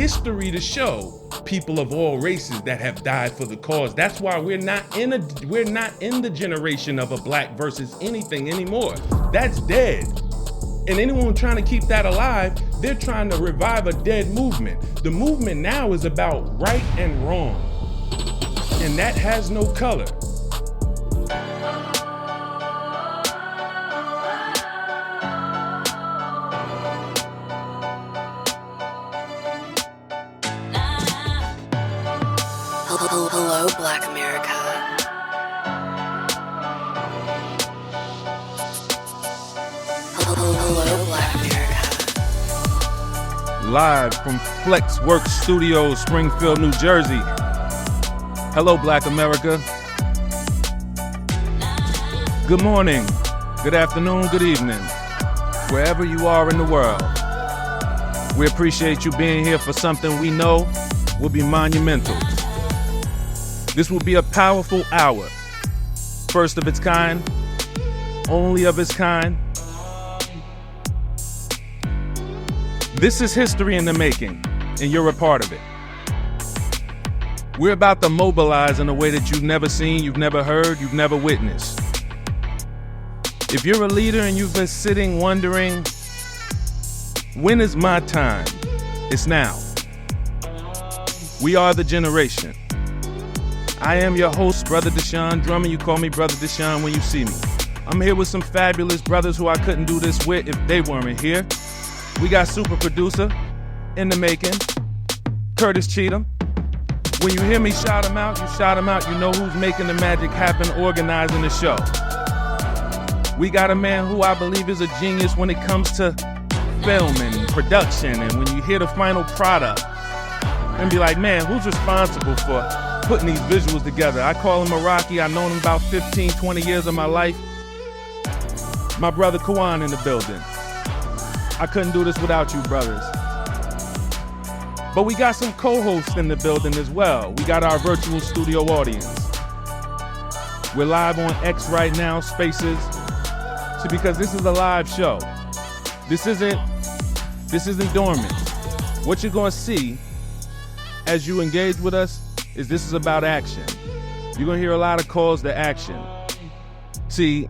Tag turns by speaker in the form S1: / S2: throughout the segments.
S1: history to show people of all races that have died for the cause. That's why we're not in the generation of a black versus anything anymore. That's dead. And anyone trying to keep that alive, they're trying to revive a dead movement. The movement now is about right and wrong. And that has no color.
S2: Hello, Black America. Hello, Black America.
S1: Live from Flexworks Studios, Springfield, New Jersey. Hello, Black America. Good morning, good afternoon, good evening, wherever you are in the world. We appreciate you being here for something we know will be monumental. This will be a powerful hour. First of its kind, only of its kind. This is history in the making, and you're a part of it. We're about to mobilize in a way that you've never seen, you've never heard, you've never witnessed. If you're a leader and you've been sitting wondering, when is my time? It's now. We are the generation. I am your host, Brother Deshone Drummond. You call me Brother Deshone when you see me. I'm here with some fabulous brothers who I couldn't do this with if they weren't here. We got super producer in the making, Curtis Cheatham. When you hear me shout him out, you shout him out. You know who's making the magic happen, organizing the show. We got a man who I believe is a genius when it comes to film and production. And when you hear the final product, and be like, man, who's responsible for putting these visuals together? I call him Iraqi. I've known him about 15, 20 years of my life. My brother Kawan in the building. I couldn't do this without you, brothers. But we got some co-hosts in the building as well. We got our virtual studio audience. We're live on X right now, Spaces. So because this is a live show. This isn't dormant. What you're gonna see as you engage with us is this is about action. You're gonna hear a lot of calls to action. See,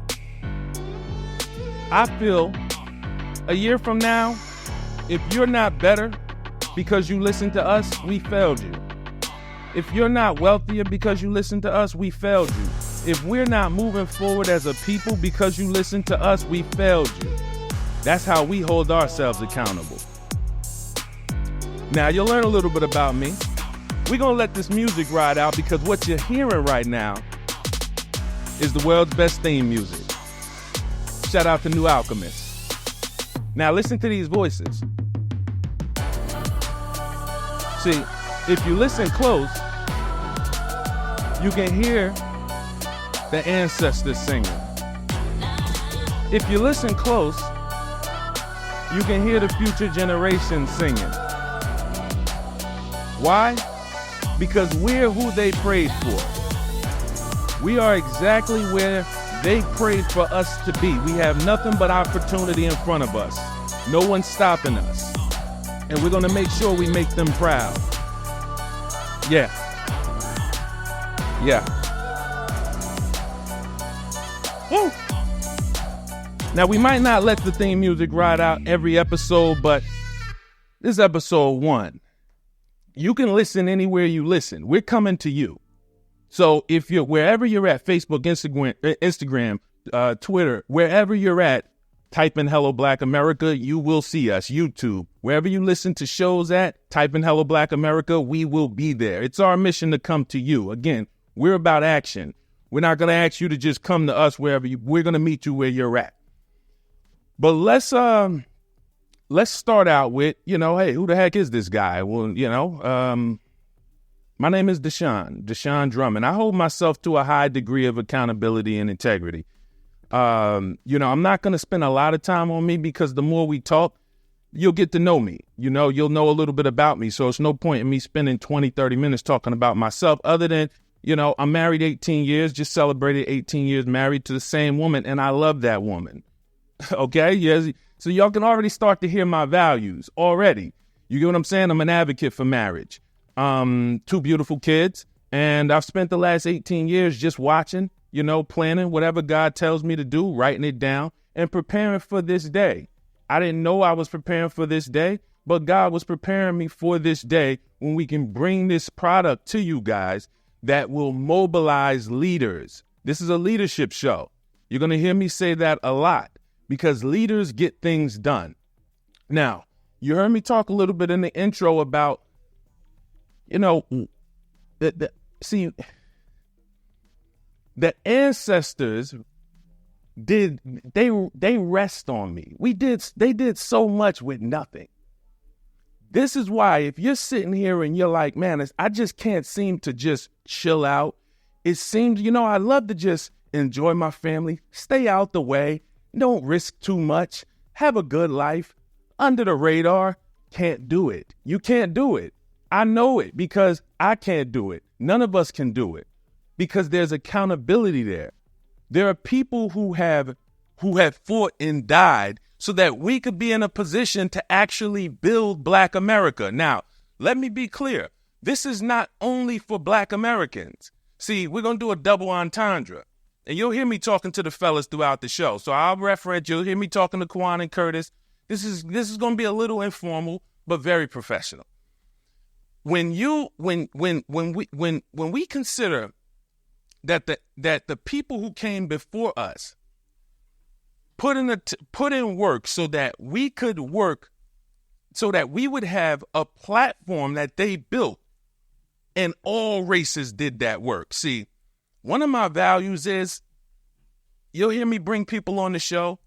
S1: I feel a year from now, if you're not better because you listen to us, we failed you. If you're not wealthier because you listen to us, we failed you. If we're not moving forward as a people because you listen to us, we failed you. That's how we hold ourselves accountable. Now, you'll learn a little bit about me. We're going to let this music ride out because what you're hearing right now is the world's best theme music. Shout out to New Alchemist. Now, listen to these voices. See, if you listen close, you can hear the ancestors singing. If you listen close, you can hear the future generations singing. Why? Because we're who they prayed for. We are exactly where they prayed for us to be. We have nothing but opportunity in front of us. No one's stopping us. And we're going to make sure we make them proud. Yeah. Woo. Now, we might not let the theme music ride out every episode, but this is episode 1. You can listen anywhere you listen. We're coming to you. So if you're wherever you're at, Facebook, Instagram, Twitter, wherever you're at, type in Hello Black America, you will see us. YouTube, wherever you listen to shows at, type in Hello Black America, we will be there. It's our mission to come to you. Again, we're about action. We're not going to ask you to just come to us wherever we're going to meet you where you're at. But let's start out with, hey, who the heck is this guy? Well, my name is Deshone Drummond. I hold myself to a high degree of accountability and integrity. I'm not going to spend a lot of time on me because the more we talk, you'll get to know me. You'll know a little bit about me. So it's no point in me spending 20, 30 minutes talking about myself other than, I'm married 18 years, just celebrated 18 years married to the same woman, and I love that woman. Okay? Yes. So y'all can already start to hear my values already. You get what I'm saying? I'm an advocate for marriage. 2 beautiful kids. And I've spent the last 18 years just watching, planning whatever God tells me to do, writing it down, and preparing for this day. I didn't know I was preparing for this day, but God was preparing me for this day when we can bring this product to you guys that will mobilize leaders. This is a leadership show. You're going to hear me say that a lot because leaders get things done. Now, you heard me talk a little bit in the intro about, the ancestors they rest on me. They did so much with nothing. This is why if you're sitting here and you're like, man, I just can't seem to just chill out. It seems, I love to just enjoy my family, stay out the way, don't risk too much, have a good life, under the radar. Can't do it. You can't do it. I know it because I can't do it. None of us can do it because there's accountability there. There are people who have fought and died so that we could be in a position to actually build Black America. Now, let me be clear. This is not only for Black Americans. See, we're going to do a double entendre. And you'll hear me talking to the fellas throughout the show. So I'll reference, you'll hear me talking to Kwan and Curtis. This is going to be a little informal, but very professional. When we consider that the people who came before us put in work so that we could work, so that we would have a platform that they built, and all races did that work. See, one of my values is, you'll hear me bring people on the show.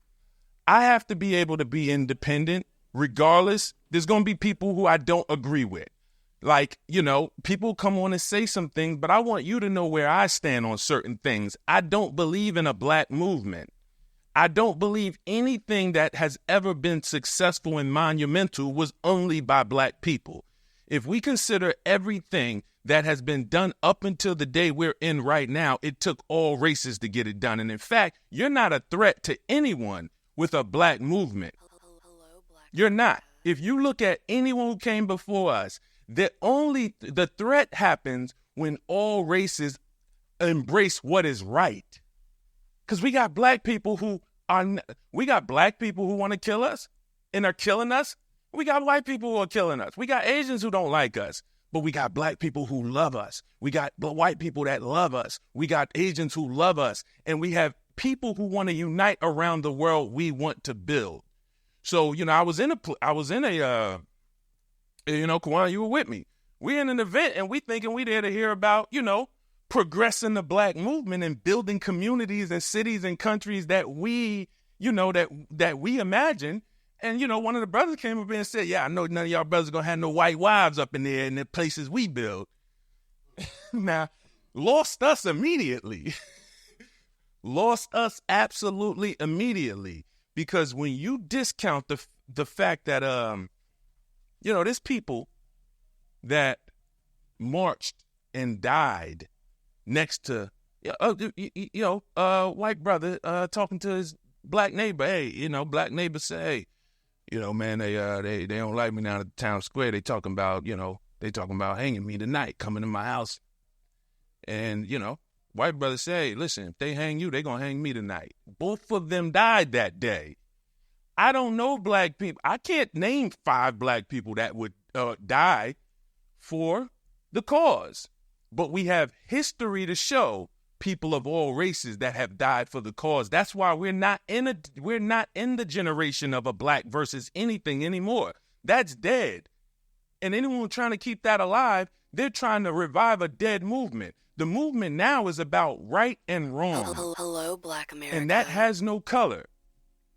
S1: I have to be able to be independent, regardless. There's going to be people who I don't agree with. Like, people come on and say some things, but I want you to know where I stand on certain things. I don't believe in a Black movement. I don't believe anything that has ever been successful and monumental was only by Black people. If we consider everything that has been done up until the day we're in right now, it took all races to get it done. And in fact, you're not a threat to anyone with a Black movement. You're not. If you look at anyone who came before us, the threat happens when all races embrace what is right. Because we got Black people who want to kill us and are killing us. We got white people who are killing us. We got Asians who don't like us, but we got Black people who love us. We got white people that love us. We got Asians who love us. And we have people who want to unite around the world we want to build. So, I was in a, Kwan, you were with me. We're in an event and we thinking we there to hear about, progressing the Black movement and building communities and cities and countries that we, that we imagine. And, one of the brothers came up and said, yeah, I know none of y'all brothers going to have no white wives up in there in the places we build. Now, lost us immediately. Lost us absolutely immediately. Because when you discount the fact that, there's people that marched and died next to, white brother talking to his Black neighbor. Hey, Black neighbor say, hey, man, they don't like me down at the town square. They talking about hanging me tonight, coming to my house. And, white brother say, hey, listen, if they hang you, they gonna hang me tonight. Both of them died that day. I don't know Black people. I can't name 5 Black people that would die for the cause. But we have history to show people of all races that have died for the cause. That's why we're not in the generation of a Black versus anything anymore. That's dead. And anyone trying to keep that alive, they're trying to revive a dead movement. The movement now is about right and wrong.
S2: Hello, Black America.
S1: And that has no color.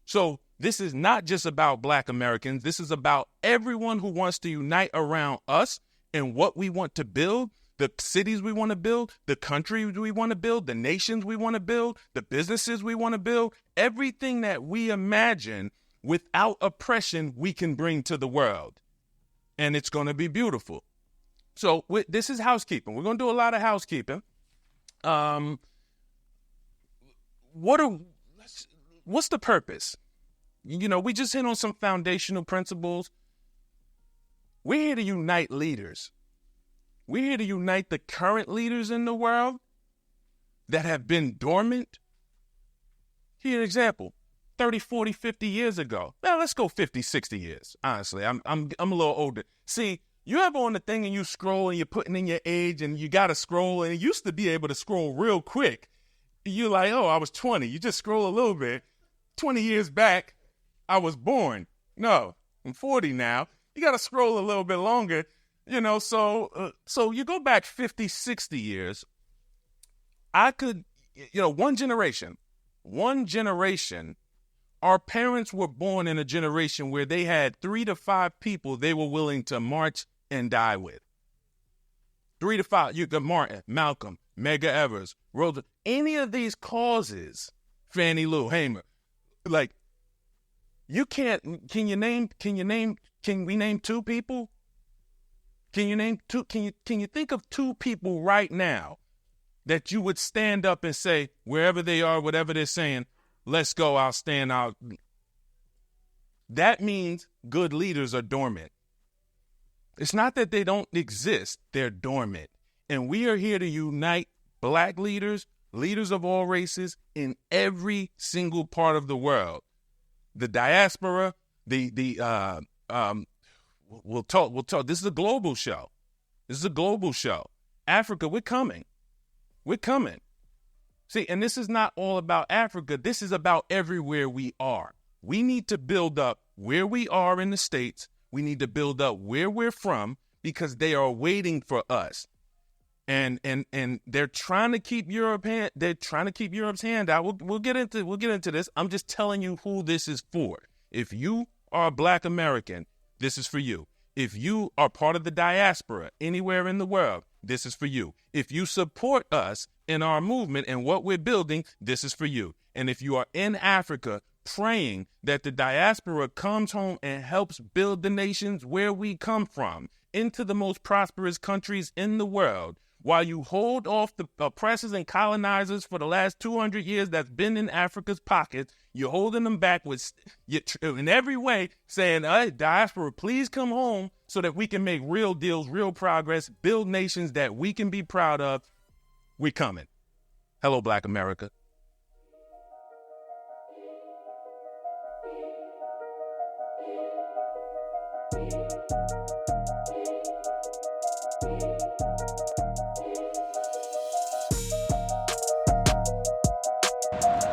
S1: So this is not just about Black Americans. This is about everyone who wants to unite around us and what we want to build, the cities we want to build, the country we want to build, the nations we want to build, the businesses we want to build, everything that we imagine without oppression we can bring to the world. And it's going to be beautiful. So this is housekeeping. We're going to do a lot of housekeeping. What's the purpose? We just hit on some foundational principles. We're here to unite leaders. We're here to unite the current leaders in the world that have been dormant. Here's an example. 30, 40, 50 years ago. Well, let's go 50, 60 years. Honestly, I'm a little older. See, you ever on the thing and you scroll and you're putting in your age and you got to scroll, and it used to be able to scroll real quick. You're like, oh, I was 20. You just scroll a little bit. 20 years back, I was born. No, I'm 40 now. You got to scroll a little bit longer, so you go back 50, 60 years. I could, one generation, our parents were born in a generation where they had 3 to 5 people they were willing to march and die with. 3 to 5. You got Martin, Malcolm, Medgar Evers, Rosa. Any of these causes, Fannie Lou Hamer, like, you can't. Can we name 2 people? Can you name 2? Can you think of 2 people right now that you would stand up and say, wherever they are, whatever they're saying, let's go, I'll stand out. That means good leaders are dormant. It's not that they don't exist, they're dormant. And we are here to unite Black leaders, leaders of all races in every single part of the world. The diaspora, we'll talk. This is a global show. Africa, we're coming. See, and this is not all about Africa. This is about everywhere we are. We need to build up where we are in the States. We need to build up where we're from, because they are waiting for us. And they're trying to keep Europe's hand out. We'll get into this. I'm just telling you who this is for. If you are a Black American, this is for you. If you are part of the diaspora anywhere in the world, this is for you. If you support us in our movement and what we're building, this is for you. And if you are in Africa praying that the diaspora comes home and helps build the nations where we come from into the most prosperous countries in the world, while you hold off the oppressors and colonizers for the last 200 years that's been in Africa's pocket, you're holding them back in every way, saying, hey, diaspora, please come home so that we can make real deals, real progress, build nations that we can be proud of. We're coming. Hello, Black America.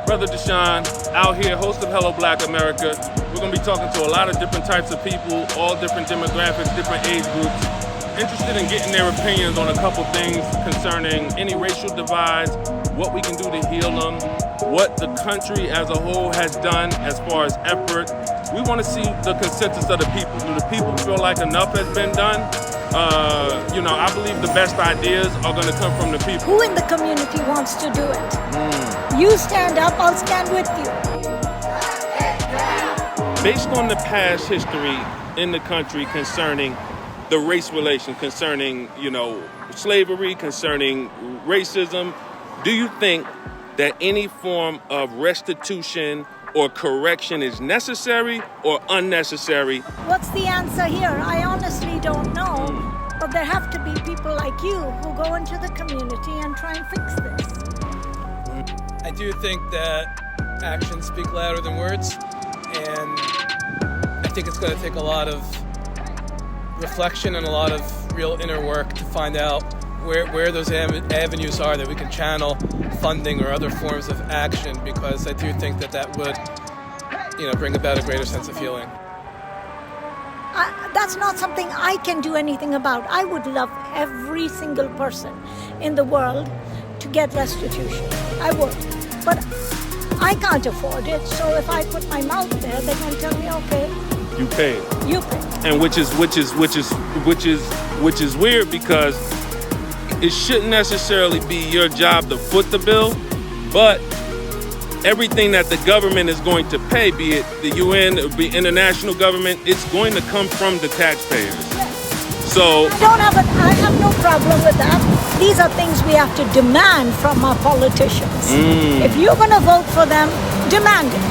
S1: Brother Deshone, out here, host of Hello Black America. We're going to be talking to a lot of different types of people, all different demographics, different age groups, interested in getting their opinions on a couple things concerning any racial divides, what we can do to heal them, what the country as a whole has done as far as effort. We want to see the consensus of the people. Do the people feel like enough has been done? I believe the best ideas are going to come from the people.
S3: Who in the community wants to do it? You stand up, I'll stand with you.
S1: Based on the past history in the country concerning the race relations, concerning, slavery, concerning racism, do you think that any form of restitution or correction is necessary or unnecessary?
S3: What's the answer here? I honestly don't know. But there have to be people like you who go into the community and try and fix this.
S4: I do think that actions speak louder than words, and I think it's going to take a lot of reflection and a lot of real inner work to find out where those avenues are that we can channel funding or other forms of action, because I do think that would, bring about a greater sense of healing.
S3: That's not something I can do anything about. I would love every single person in the world to get restitution. I would. But I can't afford it, so if I put my mouth there, they're going to tell me, okay,
S1: you pay.
S3: You pay.
S1: And which is weird, because it shouldn't necessarily be your job to foot the bill, but everything that the government is going to pay, be it the UN or be international government, it's going to come from the taxpayers. So
S3: I have no problem with that. These are things we have to demand from our politicians. If you're going to vote for them, demand it.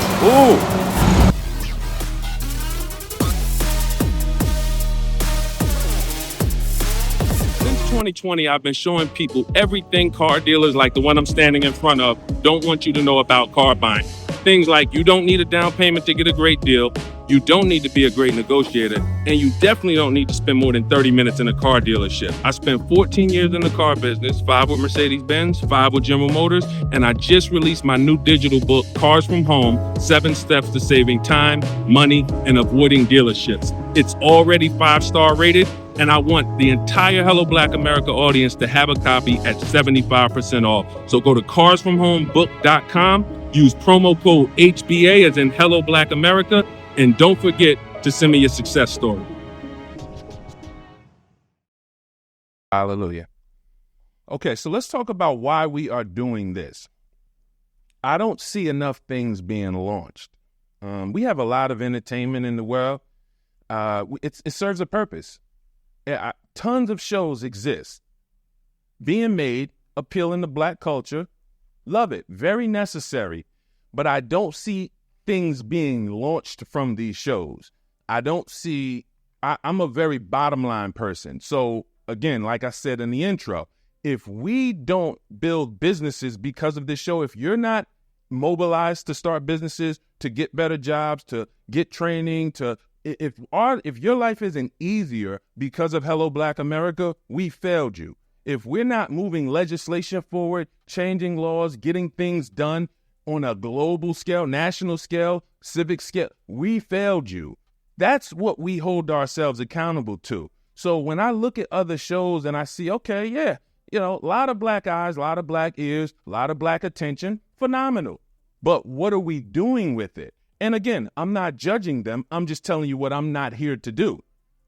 S1: 2020, I've been showing people everything car dealers like the one I'm standing in front of don't want you to know about car buying. Things like you don't need a down payment to get a great deal, you don't need to be a great negotiator, and you definitely don't need to spend more than 30 minutes in a car dealership. I spent 14 years in the car business, 5 with Mercedes-Benz, 5 with General Motors, and I just released my new digital book, Cars from Home, 7 Steps to Saving Time, Money, and Avoiding Dealerships. It's already 5-star rated, and I want the entire Hello Black America audience to have a copy at 75% off. So go to carsfromhomebook.com, use promo code HBA as in Hello Black America, and don't forget to send me your success story. Hallelujah. Okay, so let's talk about why we are doing this. I don't see enough things being launched. We have a lot of entertainment in the world. It serves a purpose. Tons of shows exist being made, appealing to Black culture. Love it. Very necessary. But I don't see things being launched from these shows. I'm a very bottom line person. So again, like I said in the intro, if we don't build businesses because of this show, if you're not mobilized to start businesses, to get better jobs, to get training, if your life isn't easier because of Hello Black America, we failed you. If we're not moving legislation forward, changing laws, getting things done on a global scale, national scale, civic scale, we failed you. That's what we hold ourselves accountable to. So when I look at other shows and I see, okay, yeah, a lot of Black eyes, a lot of Black ears, a lot of Black attention, phenomenal. But what are we doing with it? And again, I'm not judging them. I'm just telling you what I'm not here to do.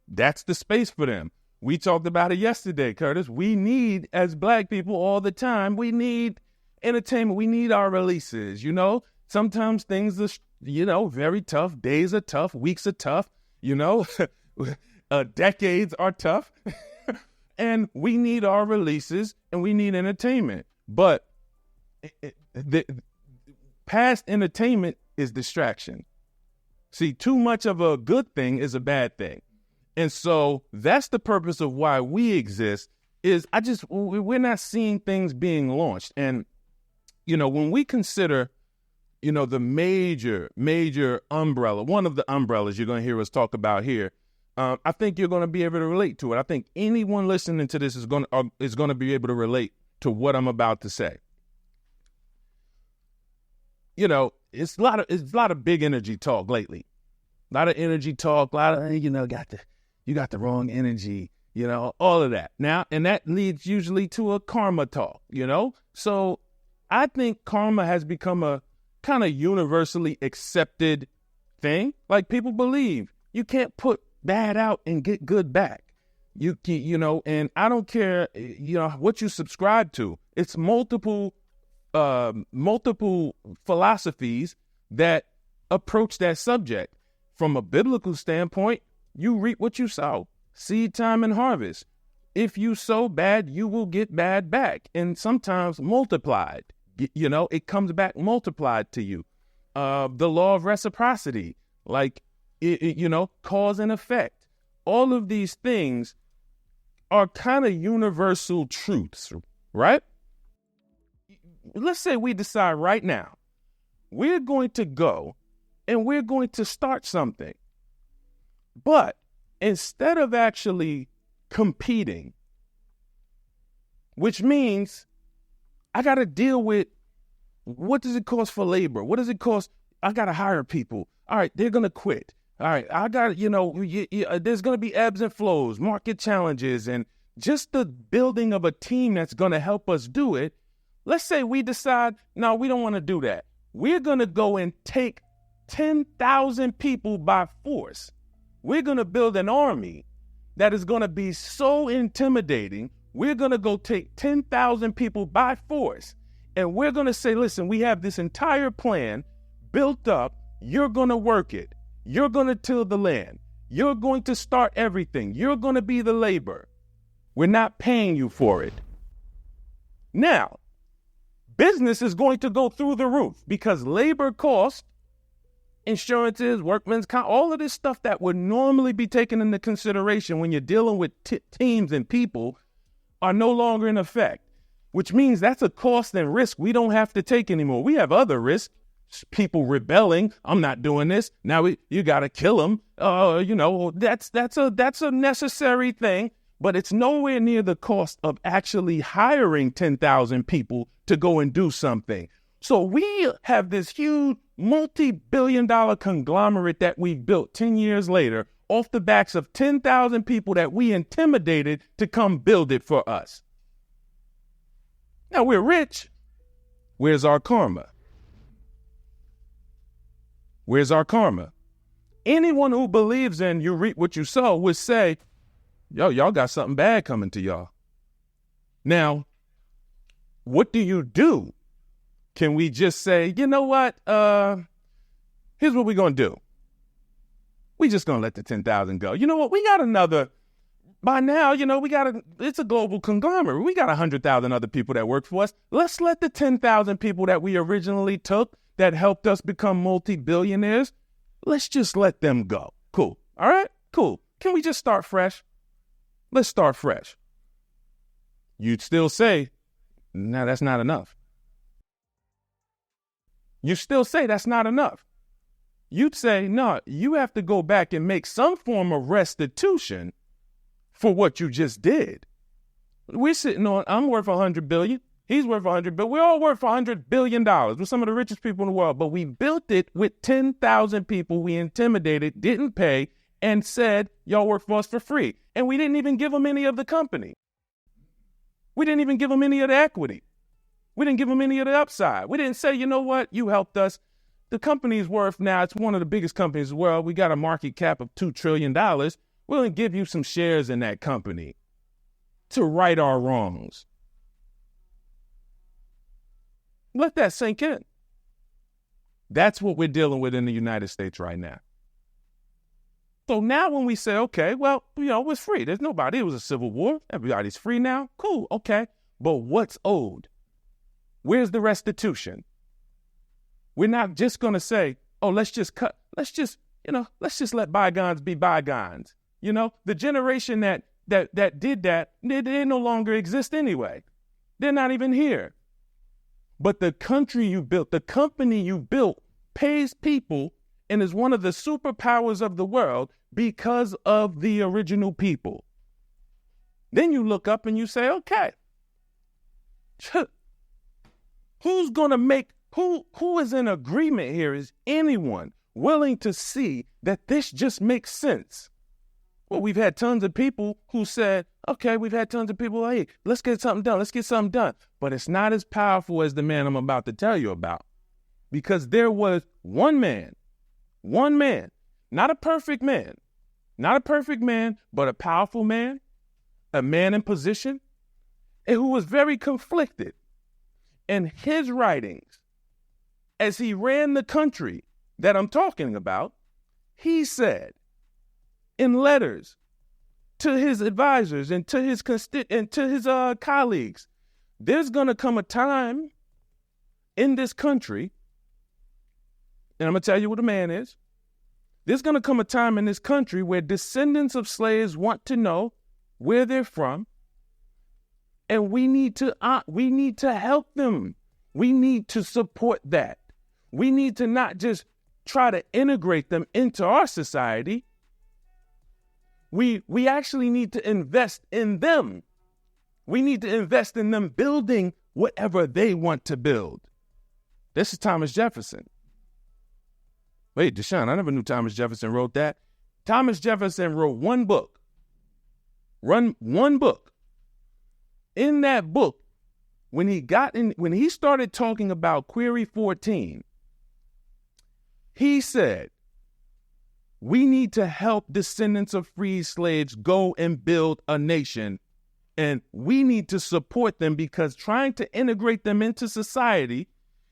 S1: That's the space for them. We talked about it yesterday, Curtis. We need, as Black people all the time, we need entertainment. We need our releases, Sometimes things are, very tough. Days are tough. Weeks are tough, decades are tough. And we need our releases and we need entertainment. But past entertainment is distraction. See, too much of a good thing is a bad thing. And so that's the purpose of why we exist is we're not seeing things being launched. And, when we consider, the major umbrella, one of the umbrellas you're going to hear us talk about here, I think you're going to be able to relate to it. I think anyone listening to this is going to be able to relate to what I'm about to say. It's a lot of big energy talk lately. A lot of energy talk, a lot of, you got the wrong energy, all of that. Now, and that leads usually to a karma talk, So I think karma has become a kind of universally accepted thing. Like people believe you can't put bad out and get good back. And I don't care, what you subscribe to. It's multiple philosophies that approach that subject. From a biblical standpoint, you reap what you sow. Seed time and harvest. If you sow bad, you will get bad back. And sometimes multiplied. It comes back multiplied to you. The law of reciprocity, like, cause and effect. All of these things are kind of universal truths, right? Let's say we decide right now, we're going to go and we're going to start something. But instead of actually competing, which means I got to deal with what does it cost for labor? What does it cost? I got to hire people. All right, they're going to quit. All right, I got, there's going to be ebbs and flows, market challenges, and just the building of a team that's going to help us do it. Let's say we decide, no, we don't want to do that. We're going to go and take 10,000 people by force. We're going to build an army that is going to be so intimidating. We're going to go take 10,000 people by force. And we're going to say, listen, we have this entire plan built up. You're going to work it. You're going to till the land. You're going to start everything. You're going to be the labor. We're not paying you for it. Now, business is going to go through the roof because labor costs, insurances, workman's comp, all of this stuff that would normally be taken into consideration when you're dealing with teams and people are no longer in effect, which means that's a cost and risk we don't have to take anymore. We have other risks. People rebelling. I'm not doing this. Now you got to kill them. That's a necessary thing, but it's nowhere near the cost of actually hiring 10,000 people to go and do something. So we have this huge multi-billion-dollar conglomerate that we built 10 years later off the backs of 10,000 people that we intimidated to come build it for us. Now we're rich. Where's our karma? Where's our karma? Anyone who believes in you reap what you sow would say, y'all got something bad coming to y'all. Now, what do you do? Can we just say, you know what? Here's what we're going to do. We just going to let the 10,000 go. You know what? We got another, by now, it's a global conglomerate. We got 100,000 other people that work for us. Let's let the 10,000 people that we originally took that helped us become multi-billionaires, let's just let them go. Cool. All right? Cool. Can we just start fresh? Let's start fresh. You'd still say, no, that's not enough. You still say that's not enough. You'd say, no, you have to go back and make some form of restitution for what you just did. We're sitting on, I'm worth $100 billion. He's worth $100 billion. We're all worth $100 billion. We're some of the richest people in the world, but we built it with 10,000 people we intimidated, didn't pay, and said, y'all work for us for free. And we didn't even give them any of the company. We didn't even give them any of the equity. We didn't give them any of the upside. We didn't say, you know what, you helped us. The company's worth now, it's one of the biggest companies in the world. We got a market cap of $2 trillion. We're going to give you some shares in that company to right our wrongs. Let that sink in. That's what we're dealing with in the United States right now. So now when we say, okay, well, it's free. There's nobody. It was a civil war. Everybody's free now. Cool. Okay. But what's owed? Where's the restitution? We're not just going to say, oh, let's just let bygones be bygones. The generation that did that, they no longer exist anyway. They're not even here. But the country you built, the company you built, pays people and is one of the superpowers of the world because of the original people. Then you look up and you say, okay, who's going to make, who is in agreement here? Is anyone willing to see that this just makes sense? Well, we've had tons of people who said, okay, we've had tons of people, hey, let's get something done. Let's get something done. But it's not as powerful as the man I'm about to tell you about. Because there was one man, not a perfect man, but a powerful man, a man in position, and who was very conflicted. In his writings, as he ran the country that I'm talking about, he said, in letters to his advisors and to his colleagues, there's going to come a time in this country, and I'm going to tell you what a man is. There's going to come a time in this country where descendants of slaves want to know where they're from, and we need to help them. We need to support that. We need to not just try to integrate them into our society. We actually need to invest in them. We need to invest in them building whatever they want to build. This is Thomas Jefferson. Wait, Deshone, I never knew Thomas Jefferson wrote that. Thomas Jefferson wrote one book. One book. In that book, when he started talking about Query 14, he said, we need to help descendants of freed slaves go and build a nation, and we need to support them because trying to integrate them into society,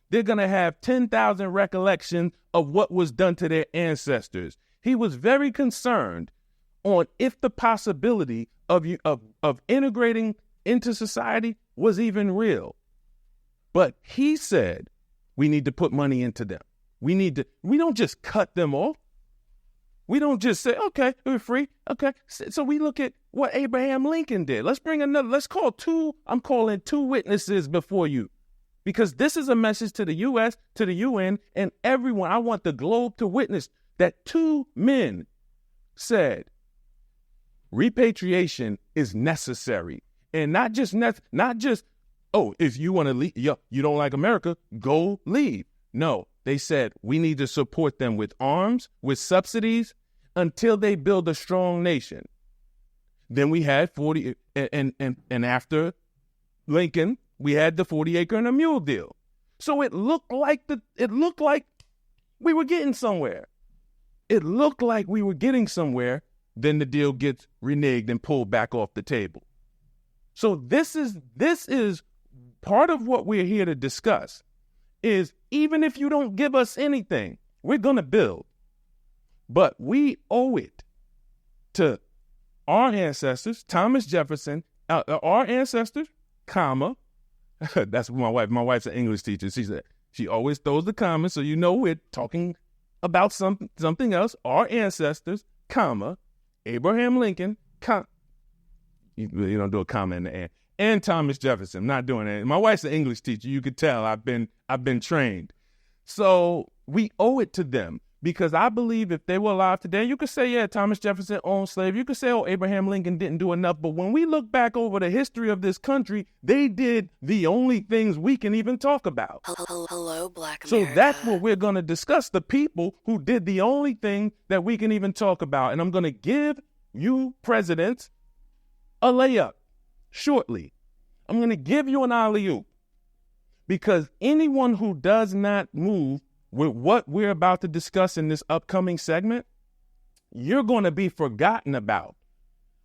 S1: they're going to have 10,000 recollections of what was done to their ancestors. He was very concerned on if the possibility of integrating into society was even real. But he said, we need to put money into them. We don't just cut them off. We don't just say, okay, we're free. Okay. So we look at what Abraham Lincoln did. I'm calling two witnesses before you, because this is a message to the U.S., to the UN, and everyone. I want the globe to witness that two men said repatriation is necessary. And not just, oh, if you want to leave, you don't like America, go leave. No, they said we need to support them with arms, with subsidies, until they build a strong nation. Then we had 40, and after Lincoln, we had the 40-acre and a mule deal. So it looked like we were getting somewhere. It looked like we were getting somewhere. Then the deal gets reneged and pulled back off the table. So this is part of what we're here to discuss. Is even if you don't give us anything, we're going to build. But we owe it to our ancestors, Thomas Jefferson, our ancestors, comma. That's my wife. My wife's an English teacher. She always throws the comma, so you know we're talking about something else. Our ancestors, comma, Abraham Lincoln, you don't do a comma in the end. And Thomas Jefferson. I'm not doing it. My wife's an English teacher. You could tell I've been trained. So we owe it to them, because I believe if they were alive today, you could say, yeah, Thomas Jefferson owned slaves. You could say, oh, Abraham Lincoln didn't do enough. But when we look back over the history of this country, they did the only things we can even talk about.
S2: Hello, Black
S1: So
S2: America.
S1: that's what we're going to discuss, the people who did the only thing that we can even talk about. And I'm going to give you presidents a layup shortly. I'm going to give you an alley-oop, because anyone who does not move with what we're about to discuss in this upcoming segment, you're going to be forgotten about.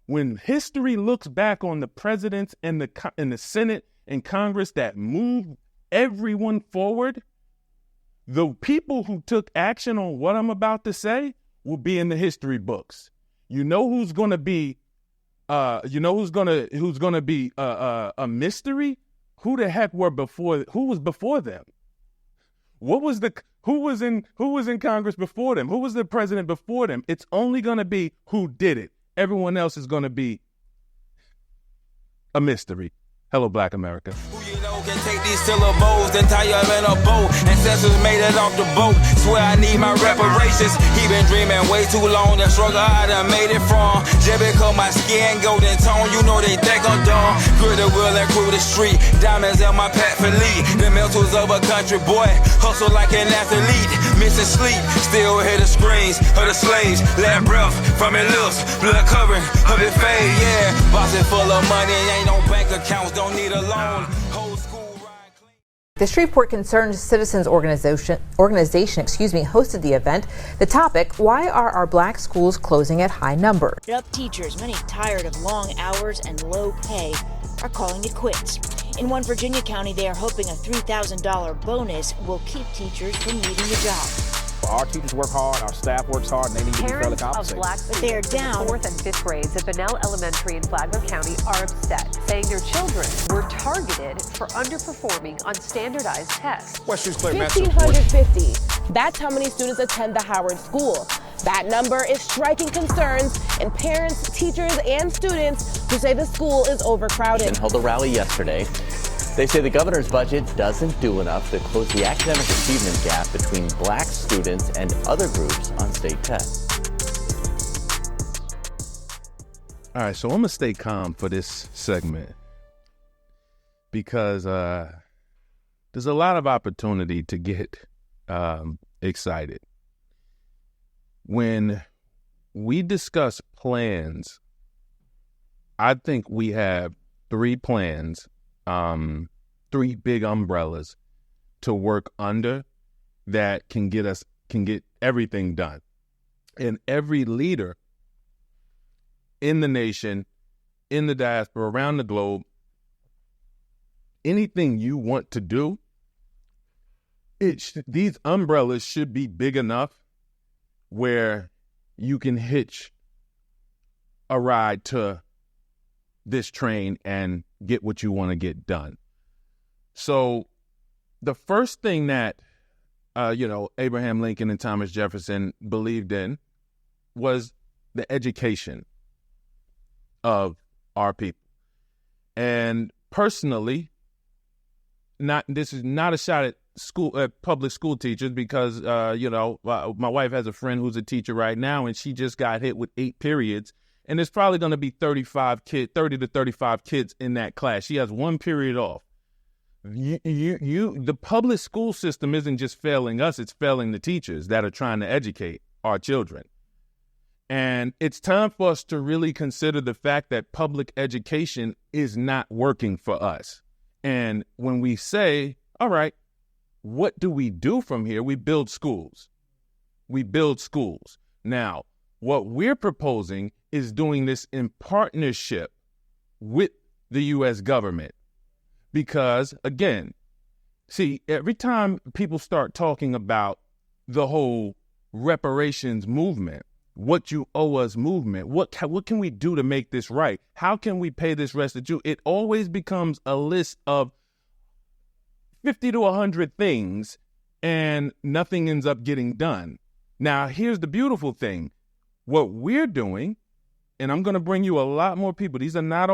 S1: When history looks back on the presidents and the Senate and Congress that moved everyone forward, the people who took action on what I'm about to say will be in the history books. You know who's going to be a mystery? Who the heck were before? Who was before them? Who was in Congress before them? Who was the president before them? It's only going to be who did it. Everyone else is going to be a mystery. Hello, Black America.
S5: Who you know can take these syllables and tie up in a boat. Ancestors made it off the boat. Swear I need my reparations. He been dreaming way too long. The struggle I done made it from. Just because my skin golden tone, you know they think I'm dumb. Grit the wheel and crew the street. Diamonds in my pack for lead. The mentals of a country boy. Hustle like an athlete. Missing sleep. Still hear the screams of the slaves. Let breath from his lips. Blood covering of his face. Yeah. Boxing full of money. Ain't no bank accounts. Don't need a loan. Whole school ride clean.
S6: The Shreveport Concerned Citizens Organization, hosted the event. The topic: why are our black schools closing at high numbers?
S7: Teachers, many tired of long hours and low pay, are calling it quits. In one Virginia county, they are hoping a $3,000 bonus will keep teachers from leaving the job.
S8: Our teachers work hard, our staff works hard, and they need to be fairly
S9: Parents
S8: compensated.
S9: of black
S7: But they are
S9: students in
S7: down.
S9: the 4th and 5th grades at Bunnell Elementary in Flagler County are upset, saying their children were targeted for underperforming on standardized tests.
S8: Western's Clear Metro reports
S10: 1,550. That's how many students attend the Howard School. That number is striking concerns in parents, teachers, and students who say the school is overcrowded.
S11: Held a rally yesterday. They say the governor's budget doesn't do enough to close the academic achievement gap between black students and other groups on state tests.
S1: All right, so I'm going to stay calm for this segment, because there's a lot of opportunity to get excited. When we discuss plans, I think we have three plans, three big umbrellas to work under that can get everything done. And every leader in the nation, in the diaspora, around the globe, anything you want to do, these umbrellas should be big enough where you can hitch a ride to this train and get what you want to get done. So the first thing that, Abraham Lincoln and Thomas Jefferson believed in was the education of our people. And personally, this is not a shot at public school teachers because, my wife has a friend who's a teacher right now, and she just got hit with 8 periods. And there's probably going to be 30 to 35 kids in that class. She has 1 period off. The public school system isn't just failing us, it's failing the teachers that are trying to educate our children. And it's time for us to really consider the fact that public education is not working for us. And when we say, all right, what do we do from here? We build schools. We build schools. Now, what we're proposing is doing this in partnership with the U.S. government. Because, again, see, every time people start talking about the whole reparations movement, what you owe us movement, what can we do to make this right? How can we pay this restitution? It always becomes a list of 50 to 100 things, and nothing ends up getting done. Now, here's the beautiful thing. What we're doing, and I'm going to bring you a lot more people. These are not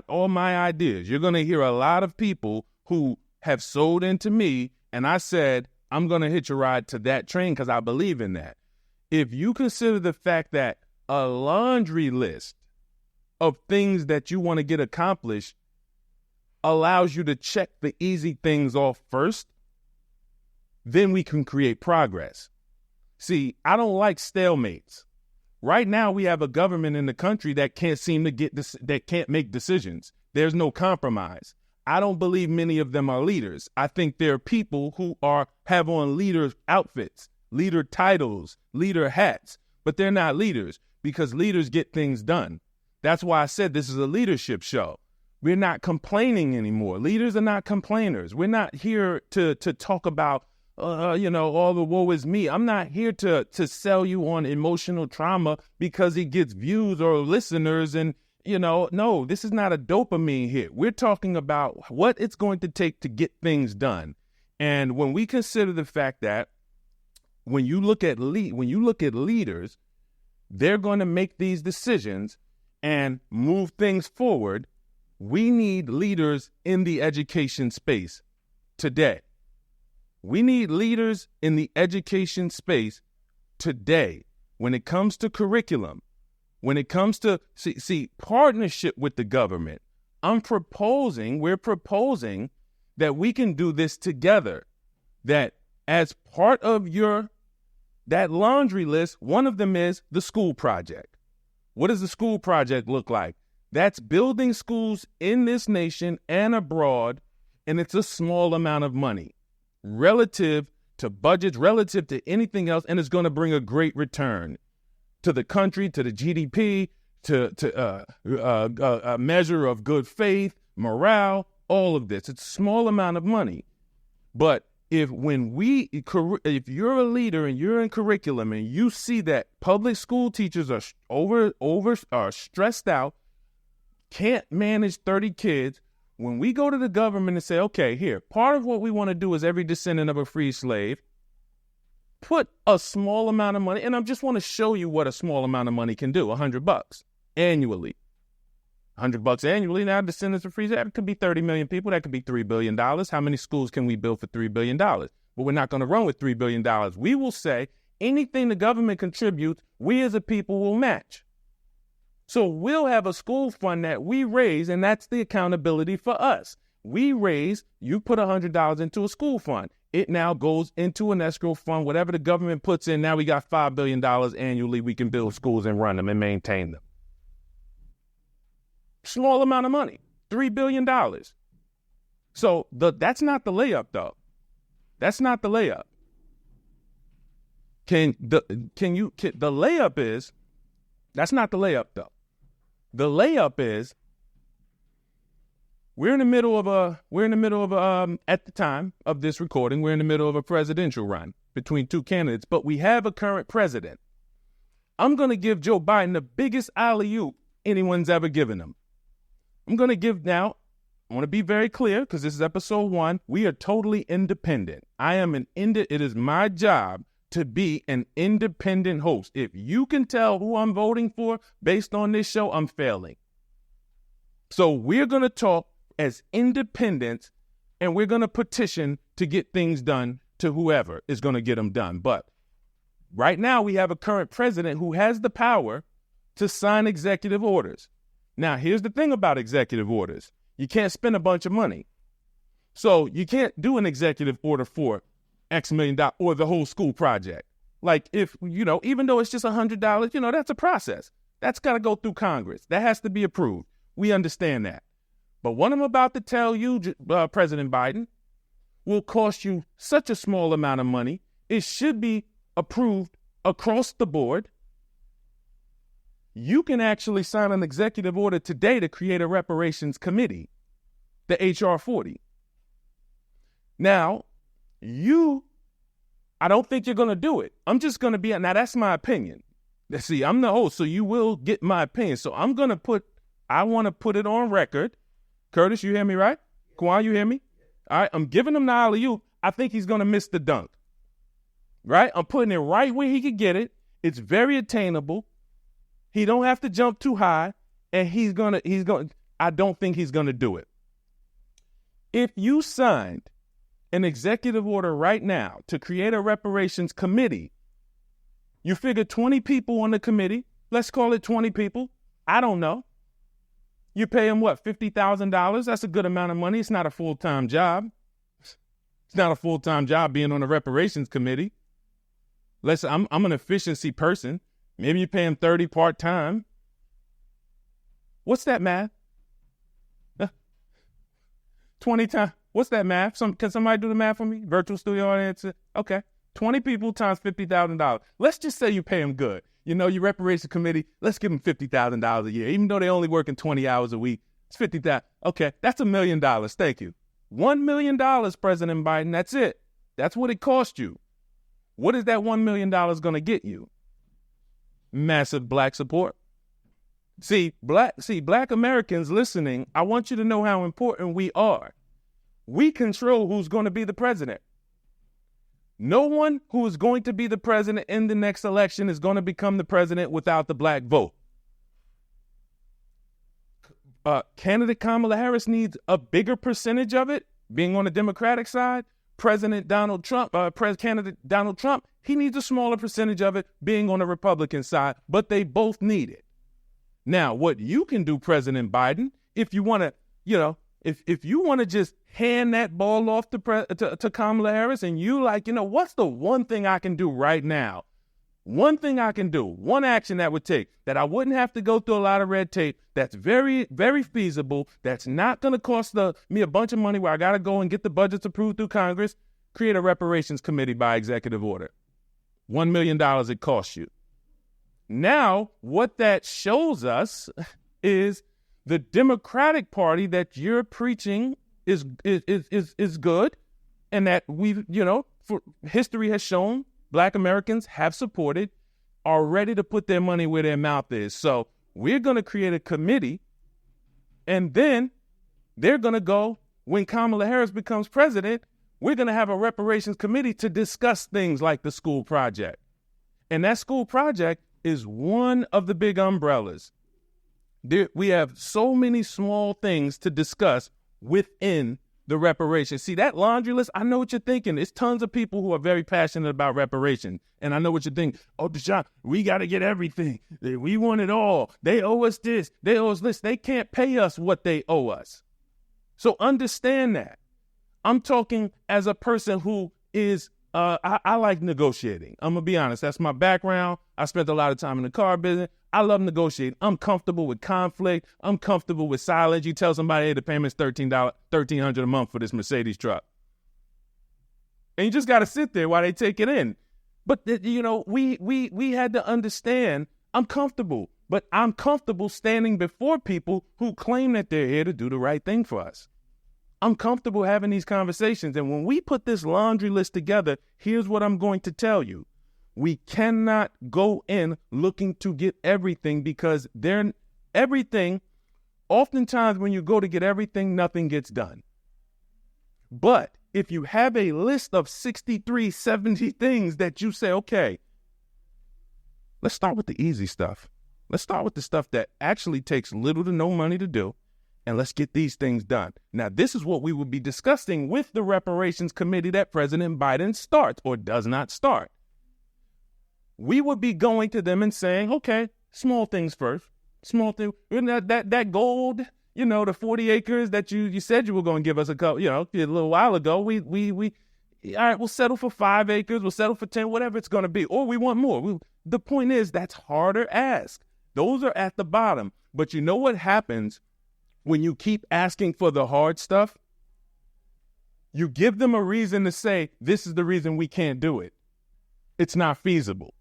S1: all my ideas. You're going to hear a lot of people who have sold into me, and I said, I'm going to hitch a ride to that train because I believe in that. If you consider the fact that a laundry list of things that you want to get accomplished allows you to check the easy things off first, then we can create progress. See, I don't like stalemates. Right now, we have a government in the country that can't seem to that can't make decisions. There's no compromise. I don't believe many of them are leaders. I think there are people who have on leader outfits, leader titles, leader hats, but they're not leaders because leaders get things done. That's why I said this is a leadership show. We're not complaining anymore. Leaders are not complainers. We're not here to talk about all the woe is me. I'm not here to sell you on emotional trauma because it gets views or listeners. And, no, this is not a dopamine hit. We're talking about what it's going to take to get things done. And when we consider the fact that when you look at leaders, they're going to make these decisions and move things forward. We need leaders in the education space today. We need leaders in the education space today when it comes to curriculum, when it comes to, partnership with the government. We're proposing that we can do this together, that as part of that laundry list, one of them is the school project. What does the school project look like? That's building schools in this nation and abroad, and it's a small amount of money relative to budgets, relative to anything else, and it's going to bring a great return to the country, to the GDP, to a measure of good faith, morale, all of this. It's a small amount of money. But if you're a leader and you're in curriculum and you see that public school teachers are stressed out, can't manage 30 kids, when we go to the government and say, okay, here, part of what we want to do is every descendant of a free slave, put a small amount of money, and I just want to show you what a small amount of money can do, $100 annually. $100 annually, now descendants of free slave, that could be 30 million people, that could be $3 billion. How many schools can we build for $3 billion? But we're not going to run with $3 billion. We will say anything the government contributes, we as a people will match. So we'll have a school fund that we raise, and that's the accountability for us. You put $100 into a school fund. It now goes into an escrow fund. Whatever the government puts in, now we got $5 billion annually. We can build schools and run them and maintain them. Small amount of money, $3 billion. So that's not the layup, though. That's not the layup. The layup is, that's not the layup, though. The layup is, we're in the middle of at the time of this recording, we're in the middle of a presidential run between two candidates, but we have a current president. I'm going to give Joe Biden the biggest alley-oop anyone's ever given him. I want to be very clear because this is episode 1. We are totally independent. It is my job to be an independent host. If you can tell who I'm voting for based on this show, I'm failing. So we're going to talk as independents, and we're going to petition to get things done to whoever is going to get them done. But right now we have a current president who has the power to sign executive orders. Now, here's the thing about executive orders. You can't spend a bunch of money. So you can't do an executive order for X million dollars or the whole school project. Like if, even though it's just $100, that's a process. That's got to go through Congress. That has to be approved. We understand that. But what I'm about to tell you, President Biden, will cost you such a small amount of money. It should be approved across the board. You can actually sign an executive order today to create a reparations committee, the HR 40. Now, I don't think you're going to do it. I'm just going to now that's my opinion. See, I'm the host, so you will get my opinion. So I want to put it on record. Curtis, you hear me, right? Kwan, you hear me? All right, I'm giving him the alley-oop. I think he's going to miss the dunk. Right? I'm putting it right where he could get it. It's very attainable. He don't have to jump too high, and I don't think he's going to do it. If you signed an executive order right now to create a reparations committee, you figure 20 people on the committee, let's call it 20 people. I don't know. You pay them what, $50,000? That's a good amount of money. It's not a full-time job. It's not a full-time job being on a reparations committee. I'm an efficiency person. Maybe you pay him 30 part-time. What's that math? 20 times. What's that math? Can somebody do the math for me? Virtual studio audience. Okay. 20 people times $50,000. Let's just say you pay them good. Your reparations committee, let's give them $50,000 a year. Even though they're only working 20 hours a week, it's $50,000. Okay, that's $1 million. Thank you. $1 million, President Biden. That's it. That's what it cost you. What is that $1 million going to get you? Massive black support. See, black Americans listening, I want you to know how important we are. We control who's going to be the president. No one who is going to be the president in the next election is going to become the president without the black vote. Candidate Kamala Harris needs a bigger percentage of it, being on the Democratic side. Candidate Donald Trump, he needs a smaller percentage of it, being on the Republican side, but they both need it. Now, what you can do, President Biden, if you want to, if you want to just hand that ball off to Kamala Harris, and you what's the one thing I can do right now? One thing I can do, one action that would take, that I wouldn't have to go through a lot of red tape, that's very, very feasible, that's not going to cost me a bunch of money where I got to go and get the budgets approved through Congress, create a reparations committee by executive order. $1 million it costs you. Now, what that shows us is the Democratic Party that you're preaching is good, and that history has shown black Americans have supported, are ready to put their money where their mouth is. So we're going to create a committee, and then they're going to go, when Kamala Harris becomes president, we're going to have a reparations committee to discuss things like the school project. And that school project is one of the big umbrellas. We have so many small things to discuss within the reparations. See, that laundry list, I know what you're thinking. There's tons of people who are very passionate about reparations. And I know what you're thinking. Oh, Deshone, we got to get everything. We want it all. They owe us this. They owe us this. They can't pay us what they owe us. So understand that. I'm talking as a person who is, I like negotiating. I'm going to be honest. That's my background. I spent a lot of time in the car business. I love negotiating. I'm comfortable with conflict. I'm comfortable with silence. You tell somebody, hey, the payment's $1,300 a month for this Mercedes truck. And you just got to sit there while they take it in. But, we had to understand, I'm comfortable. But I'm comfortable standing before people who claim that they're here to do the right thing for us. I'm comfortable having these conversations. And when we put this laundry list together, here's what I'm going to tell you. We cannot go in looking to get everything, because oftentimes when you go to get everything, nothing gets done. But if you have a list of 63, 70 things that you say, okay, let's start with the easy stuff. Let's start with the stuff that actually takes little to no money to do, and let's get these things done. Now, this is what we will be discussing with the reparations committee that President Biden starts or does not start. We would be going to them and saying, okay, small things first. Small thing. That gold, the 40 acres that you said you were going to give us a little while ago. We all right, we'll settle for 5 acres. We'll settle for 10, whatever it's going to be. Or we want more. The point is, that's harder ask. Those are at the bottom. But you know what happens when you keep asking for the hard stuff? You give them a reason to say, this is the reason we can't do it. It's not feasible.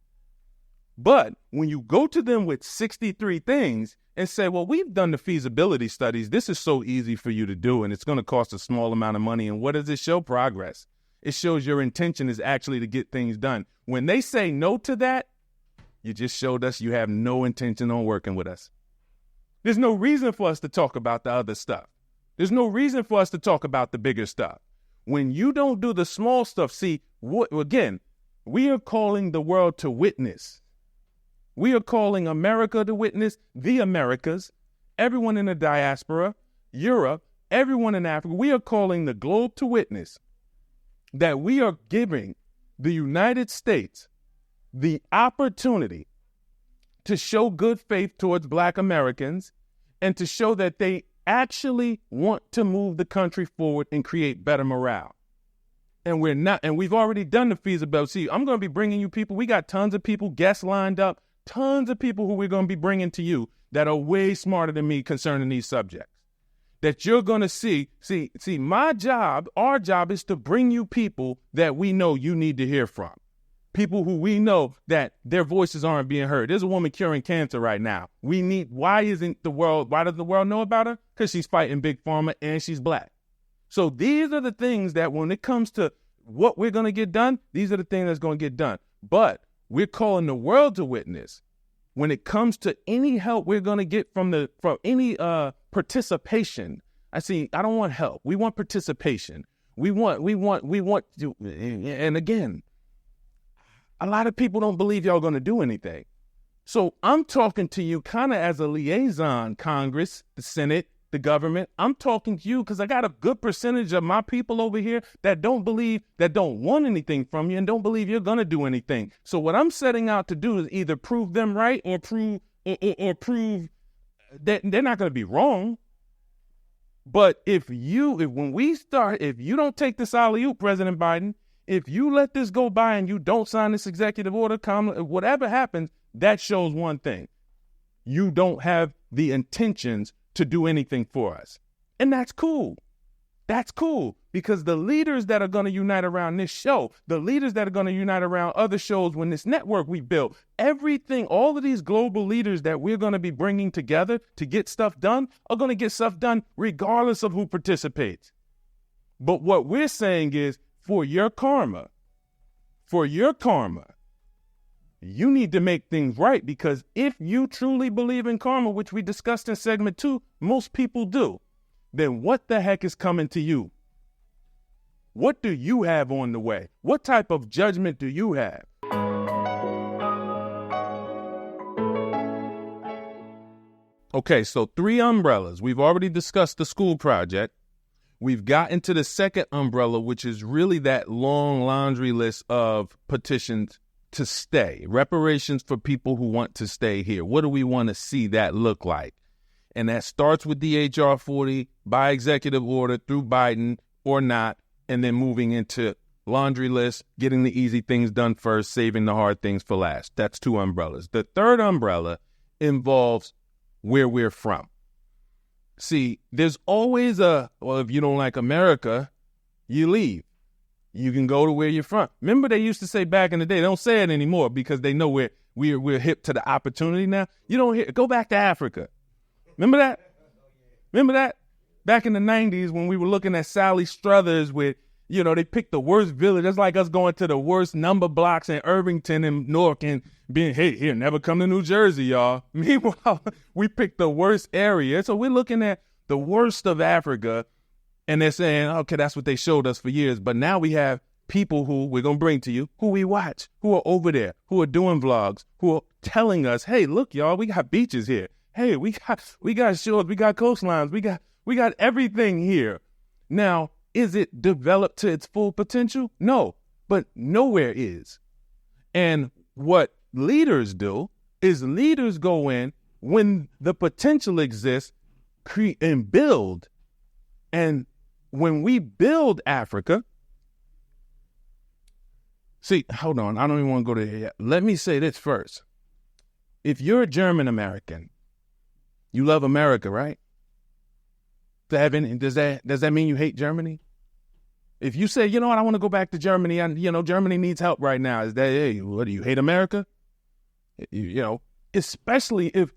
S1: But when you go to them with 63 things and say, well, we've done the feasibility studies. This is so easy for you to do, and it's going to cost a small amount of money. And what does it show? Progress. It shows your intention is actually to get things done. When they say no to that, you just showed us you have no intention on working with us. There's no reason for us to talk about the other stuff. There's no reason for us to talk about the bigger stuff. When you don't do the small stuff, see, again, we are calling the world to witness. We are calling America to witness, the Americas, everyone in the diaspora, Europe, everyone in Africa. We are calling the globe to witness that we are giving the United States the opportunity to show good faith towards Black Americans and to show that they actually want to move the country forward and create better morale. And we're not, and we've already done the feasibility. See, I'm going to be bringing you people. We got tons of people, guests lined up, tons of people who we're going to be bringing to you that are way smarter than me concerning these subjects. That you're going to see, my job, our job is to bring you people that we know you need to hear from. People who we know that their voices aren't being heard. There's a woman curing cancer right now. Why doesn't the world know about her? Because she's fighting Big Pharma and she's Black. So these are the things that when it comes to what we're going to get done, these are the things that's going to get done. But we're calling the world to witness when it comes to any help we're going to get from any participation. I don't want help. We want participation. We want to, and again, a lot of people don't believe y'all going to do anything. So I'm talking to you kind of as a liaison, Congress, the Senate, the government. I'm talking to you because I got a good percentage of my people over here that don't want anything from you and don't believe you're going to do anything. So what I'm setting out to do is either prove them right or prove that they're not going to be wrong. But if you don't take this alley-oop, President Biden, if you let this go by and you don't sign this executive order, whatever happens, that shows one thing. You don't have the intentions to do anything for us. And that's cool. That's cool because the leaders that are going to unite around this show, the leaders that are going to unite around other shows when this network we built, everything, all of these global leaders that we're going to be bringing together to get stuff done are going to get stuff done regardless of who participates. But what we're saying is, for your karma, you need to make things right, because if you truly believe in karma, which we discussed in segment 2, most people do, then what the heck is coming to you? What do you have on the way? What type of judgment do you have? Okay, so 3 umbrellas. We've already discussed the school project. We've got into the second umbrella, which is really that long laundry list of petitions to stay. Reparations for people who want to stay here. What do we want to see that look like? And that starts with the HR 40 by executive order through Biden or not, and then moving into laundry list, getting the easy things done first, saving the hard things for last. That's 2 umbrellas. The third umbrella involves where we're from. See, there's always if you don't like America, you leave. You can go to where you're from. Remember they used to say back in the day, they don't say it anymore because they know we're hip to the opportunity now. You don't hear, go back to Africa. Remember that? Remember that? Back in the 90s when we were looking at Sally Struthers with, they picked the worst village. That's like us going to the worst number blocks in Irvington and Newark and being, hey, here, never come to New Jersey, y'all. Meanwhile, we picked the worst area. So we're looking at the worst of Africa And they're saying, okay, that's what they showed us for years. But now we have people who we're going to bring to you, who we watch, who are over there, who are doing vlogs, who are telling us, hey, look, y'all, we got beaches here. Hey, we got shores, we got coastlines, we got everything here. Now, is it developed to its full potential? No, but nowhere is. And what leaders do is leaders go in when the potential exists, create and build. And when we build Africa, see, hold on, I don't even want to go there yet. Let me say this first. If you're a German American, you love America, right? Does that mean you hate Germany? If you say, you know what, I want to go back to Germany, and Germany needs help right now, is that, hey, what do you hate America? Especially if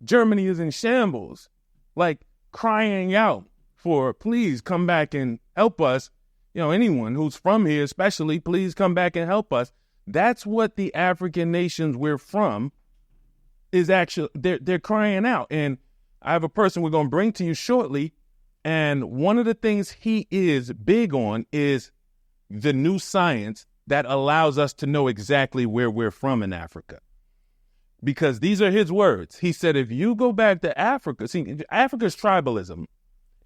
S1: Germany is in shambles, like crying out for, please come back and help us. Anyone who's from here, especially, please come back and help us. That's what the African nations we're from is actually, they're crying out. And I have a person we're going to bring to you shortly. And one of the things he is big on is the new science that allows us to know exactly where we're from in Africa. Because these are his words. He said, if you go back to Africa, see, Africa's tribalism.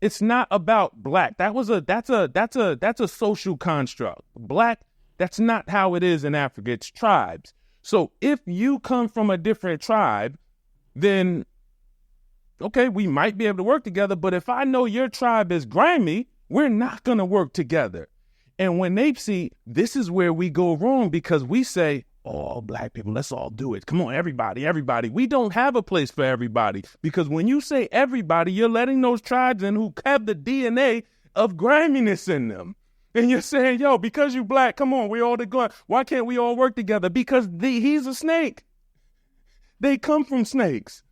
S1: It's not about black. That's a social construct. Black, that's not how it is in Africa. It's tribes. So if you come from a different tribe, then, okay, we might be able to work together. But if I know your tribe is grimy, we're not going to work together. And when they see, this is where we go wrong, because we say, oh, black people, let's all do it. Come on, everybody. We don't have a place for everybody, because when you say everybody, you're letting those tribes in who have the DNA of griminess in them. And you're saying, yo, because you black, come on, we all together. Why can't we all work together? Because he's a snake. They come from snakes.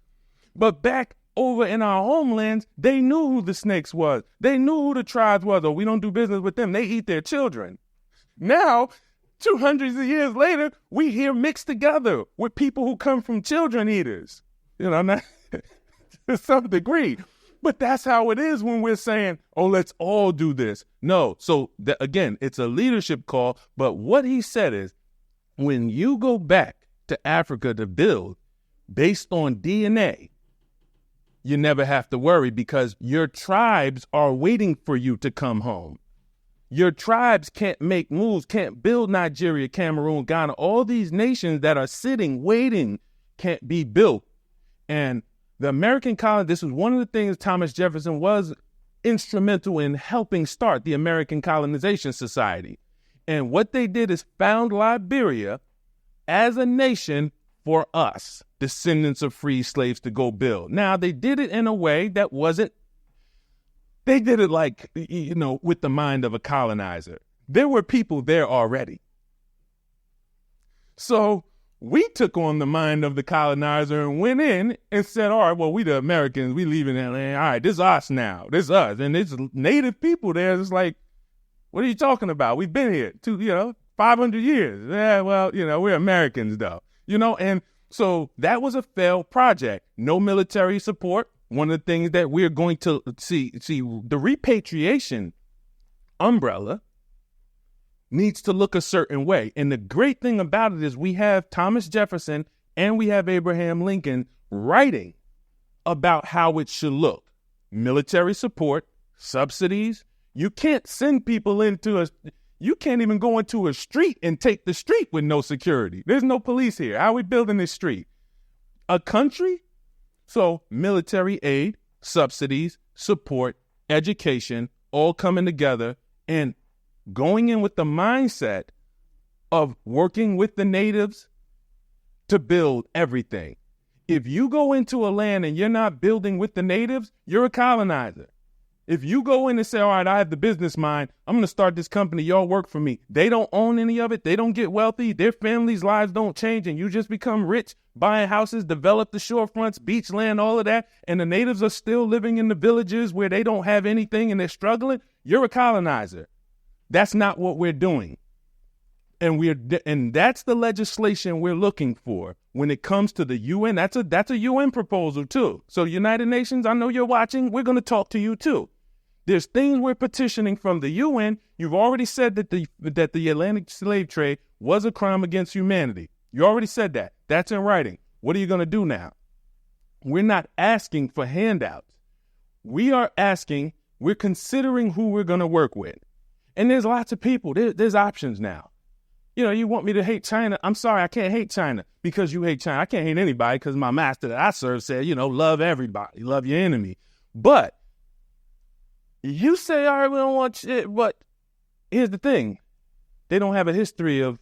S1: But back over in our homelands, they knew who the snakes was. They knew who the tribes was. Oh, we don't do business with them. They eat their children. Now, 200 years later, we here mixed together with people who come from children eaters, not to some degree. But that's how it is when we're saying, oh, let's all do this. No. So again, it's a leadership call. But what he said is, when you go back to Africa to build based on DNA, you never have to worry, because your tribes are waiting for you to come home. Your tribes can't make moves, can't build Nigeria, Cameroon, Ghana. All these nations that are sitting, waiting, can't be built. And the American colony, this is one of the things Thomas Jefferson was instrumental in helping start the American Colonization Society. And what they did is found Liberia as a nation for us, descendants of free slaves, to go build. Now, they did it in a way that wasn't, they did it like, with the mind of a colonizer. There were people there already. So we took on the mind of the colonizer and went in and said, all right, well, we the Americans, we leaving that land. All right, this is us now. This is us. And it's native people there. It's like, what are you talking about? We've been here 500 years. Yeah, well, we're Americans though. And so that was a failed project. No military support. One of the things that we're going to see the repatriation umbrella needs to look a certain way. And the great thing about it is we have Thomas Jefferson and we have Abraham Lincoln writing about how it should look. Military support, subsidies. You can't send people you can't even go into a street and take the street with no security. There's no police here. How are we building this street? A country? So military aid, subsidies, support, education, all coming together and going in with the mindset of working with the natives to build everything. If you go into a land and you're not building with the natives, you're a colonizer. If you go in and say, all right, I have the business mind, I'm going to start this company, y'all work for me. They don't own any of it. They don't get wealthy. Their families' lives don't change. And you just become rich, buying houses, develop the shorefronts, beach land, all of that. And the natives are still living in the villages where they don't have anything and they're struggling. You're a colonizer. That's not what we're doing. And that's the legislation we're looking for when it comes to the UN. That's a UN proposal too. So United Nations, I know you're watching. We're going to talk to you too. There's things we're petitioning from the UN. You've already said that the Atlantic slave trade was a crime against humanity. You already said that. That's in writing. What are you going to do now? We're not asking for handouts. We're considering who we're going to work with. And there's lots of people. There's options now. You know, you want me to hate China? I'm sorry, I can't hate China because you hate China. I can't hate anybody because my master that I serve said, you know, love everybody, love your enemy. But you say, all right, we don't want shit. But here's the thing: they don't have a history of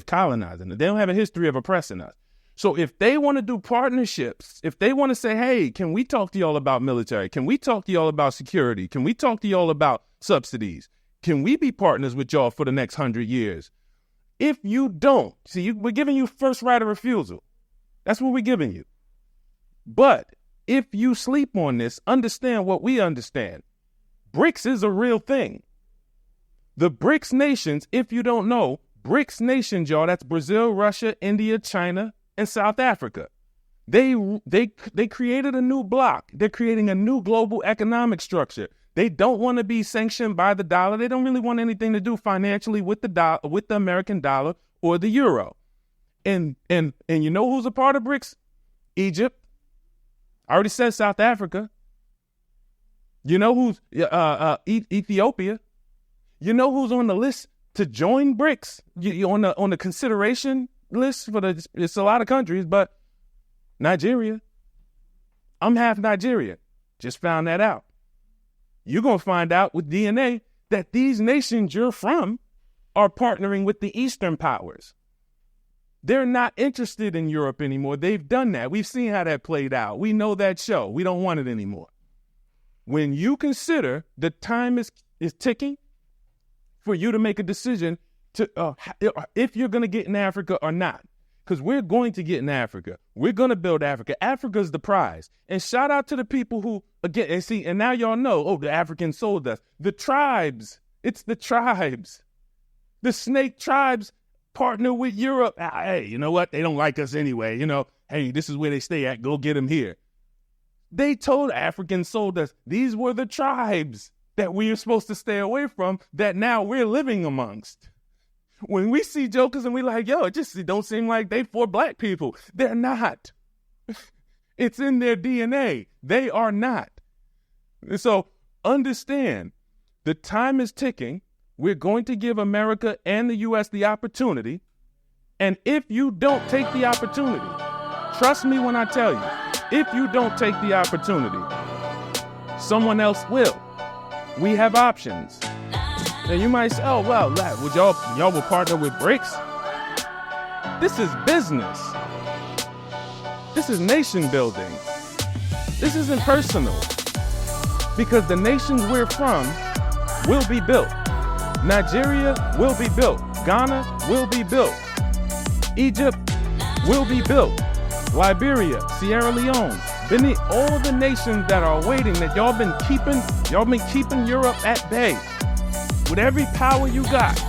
S1: colonizing. They don't have a history of oppressing us. So if they want to do partnerships, if they want to say, hey, can we talk to y'all about military? Can we talk to y'all about security? Can we talk to y'all about subsidies? Can we be partners with y'all for the next 100 years? If you don't, we're giving you first right of refusal. That's what we're giving you. But if you sleep on this, understand what we understand. BRICS is a real thing. The BRICS nations, if you don't know, BRICS nations, y'all, that's Brazil, Russia, India, China, and South Africa. They created a new bloc. They're creating a new global economic structure. They don't want to be sanctioned by the dollar. They don't really want anything to do financially with the American dollar or the euro. And you know who's a part of BRICS? Egypt. I already said South Africa. You know who's Ethiopia. You know who's on the list to join BRICS? You on the consideration list for it's a lot of countries, but Nigeria. I'm half Nigerian. Just found that out. You're going to find out with DNA that these nations you're from are partnering with the Eastern powers. They're not interested in Europe anymore. They've done that. We've seen how that played out. We know that show. We don't want it anymore. When you consider the time is ticking for you to make a decision to if you're going to get in Africa or not, because we're going to get in Africa. We're going to build Africa. Africa's the prize. And shout out to the people who, again, and now y'all know, the Africans sold us. The tribes, it's the tribes. The snake tribes partner with Europe. Hey, you know what? They don't like us anyway. You know, hey, this is where they stay at. Go get them here. They told Africans sold us. These were the tribes that we are supposed to stay away from that now we're living amongst. When we see jokers and we like, yo, it don't seem like they for black people. They're not. It's in their DNA. They are not. So understand, the time is ticking. We're going to give America and the U.S. the opportunity. And if you don't take the opportunity, trust me when I tell you, if you don't take the opportunity, someone else will. We have options. And you might say, oh, well, would y'all will partner with BRICS? This is business. This is nation building. This isn't personal. Because the nations we're from will be built. Nigeria will be built. Ghana will be built. Egypt will be built. Liberia, Sierra Leone, Benin, all the nations that are waiting that y'all been keeping Europe at bay. With every power you got,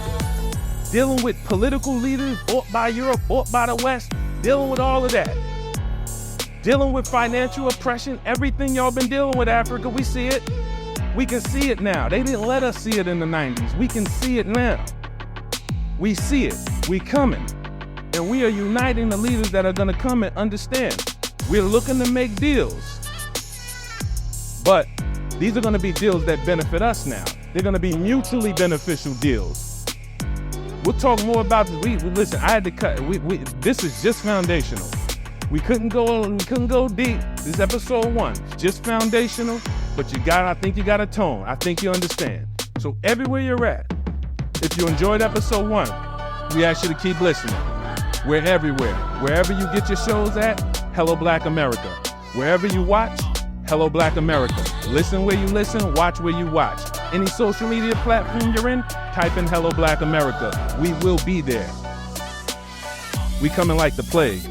S1: dealing with political leaders bought by Europe, bought by the West, dealing with all of that. Dealing with financial oppression, everything y'all been dealing with, Africa, we see it. We can see it now. They didn't let us see it in the 90s. We can see it now. We see it. We coming. And we are uniting the leaders that are going to come and understand. We're looking to make deals. But these are going to be deals that benefit us now. They're going to be mutually beneficial deals. We'll talk more about this. Listen, I had to cut. This is just foundational. We couldn't go deep. This is episode 1. It's just foundational, but I think you got a tone. I think you understand. So everywhere you're at, if you enjoyed episode 1, we ask you to keep listening. We're everywhere. Wherever you get your shows at, Hello Black America. Wherever you watch, Hello Black America. Listen where you listen, watch where you watch. Any social media platform you're in, type in Hello Black America. We will be there. We coming like the plague.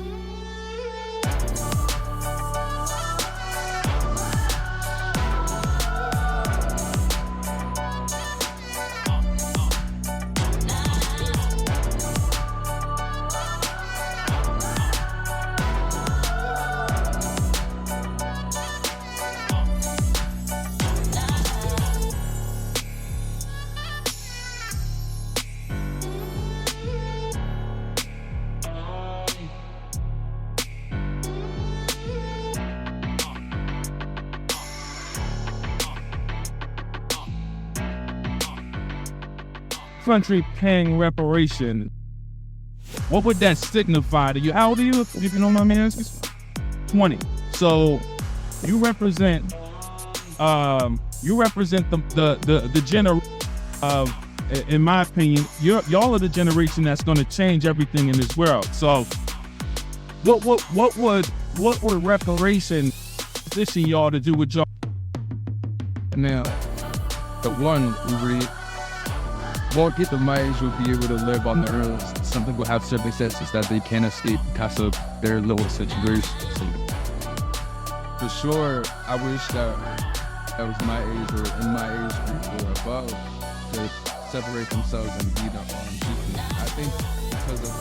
S1: country paying reparation, what would that signify to you? How old are you, if you know my man? 20. So you represent the generation of, in my opinion, y'all are the generation that's going to change everything in this world. So what would reparation position y'all to do with y'all?
S12: Now, the one who really won't get the mileage will be able to live on their own. Some people have circumstances that they can't escape because of their little situation. So, for sure, I wish that was my age or in my age group or above to separate themselves and be their own people. I think because of